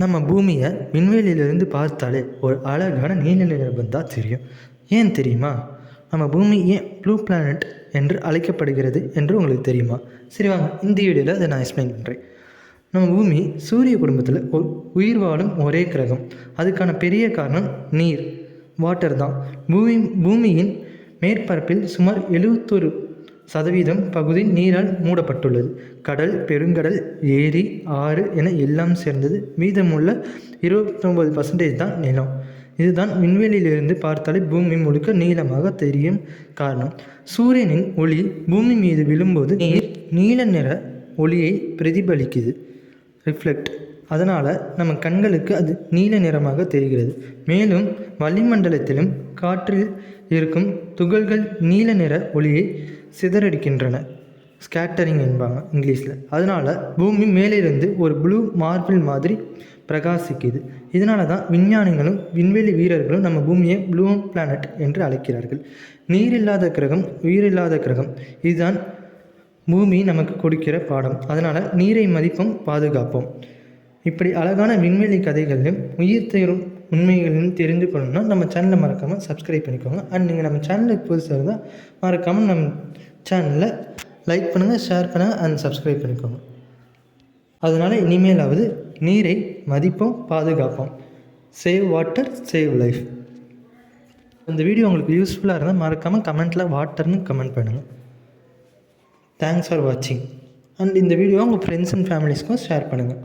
நம்ம பூமியை விண்வெளியிலிருந்து பார்த்தாலே ஒரு அழகான நீல நிறம் தான் தெரியும். ஏன் தெரியுமா? நம்ம பூமி ஏன் ப்ளூ பிளானட் என்று அழைக்கப்படுகிறது என்று உங்களுக்கு தெரியுமா? சரி வாங்க, இந்த வீடியோவில் அதை நான் எக்ஸ்பிளைன் பண்ணுறேன். நம்ம பூமி சூரிய குடும்பத்தில் ஒரு உயிர் வாழும் ஒரே கிரகம். அதுக்கான பெரிய காரணம் நீர், வாட்டர் தான். பூமியின் மேற்பரப்பில் சுமார் 71% பகுதி நீரால் மூடப்பட்டுள்ளது. கடல், பெருங்கடல், ஏரி, ஆறு என எல்லாம் சேர்ந்தது. மீதமுள்ள 29% தான் நிலம். இதுதான் விண்வெளியிலிருந்து பார்த்தாலே பூமி முழுக்க நீளமாக தெரியும் காரணம். சூரியனின் ஒளி பூமி மீது விழும்போது நீல நிற ஒளியை பிரதிபலிக்குது, ரிஃப்ளெக்ட். அதனால் நம்ம கண்களுக்கு அது நீல நிறமாக தெரிகிறது. மேலும் வளிமண்டலத்திலும் காற்றில் இருக்கும் துகள்கள் நீல நிற ஒளியை சிதறடிக்கின்றன, ஸ்கேட்டரிங் என்பாங்க இங்கிலீஷில். அதனால் பூமி மேலிருந்து ஒரு ப்ளூ மார்பிள் மாதிரி பிரகாசிக்குது. இதனால தான் விஞ்ஞானிகளும் விண்வெளி வீரர்களும் நம்ம பூமியை ப்ளூ பிளானட் என்று அழைக்கிறார்கள். நீரில்லாத கிரகம், உயிரில்லாத கிரகம். இதுதான் பூமி நமக்கு கொடுக்கிற பாடம். அதனால் நீரை மதிப்போம், பாதுகாப்போம். இப்படி அழகான விண்வெளி கதைகளையும் உயிர் தேரும் உண்மைகளையும் தெரிந்து கொள்ளணும்னா நம்ம சேனலை மறக்காமல் சப்ஸ்கிரைப் பண்ணிக்கோங்க. அண்ட் நீங்கள் நம்ம சேனலுக்கு புதுசாக இருந்தால் மறக்காமல் நம்ம சேனலை லைக் பண்ணுங்கள், ஷேர் பண்ணுங்கள் அண்ட் சப்ஸ்கிரைப் பண்ணிக்கோங்க. அதனால் இனிமேலாவது நீரை மதிப்போம், பாதுகாப்போம். Save water, save life. இந்த வீடியோ உங்களுக்கு யூஸ்ஃபுல்லாக இருந்தால் மறக்காமல் கமெண்ட்டில் வாட்டர்னு கமெண்ட் பண்ணுங்கள். தேங்க்ஸ் ஃபார் வாட்சிங். அண்ட் இந்த வீடியோ உங்கள் ஃப்ரெண்ட்ஸ் அண்ட் ஃபேமிலிஸ்க்கும் ஷேர் பண்ணுங்கள்.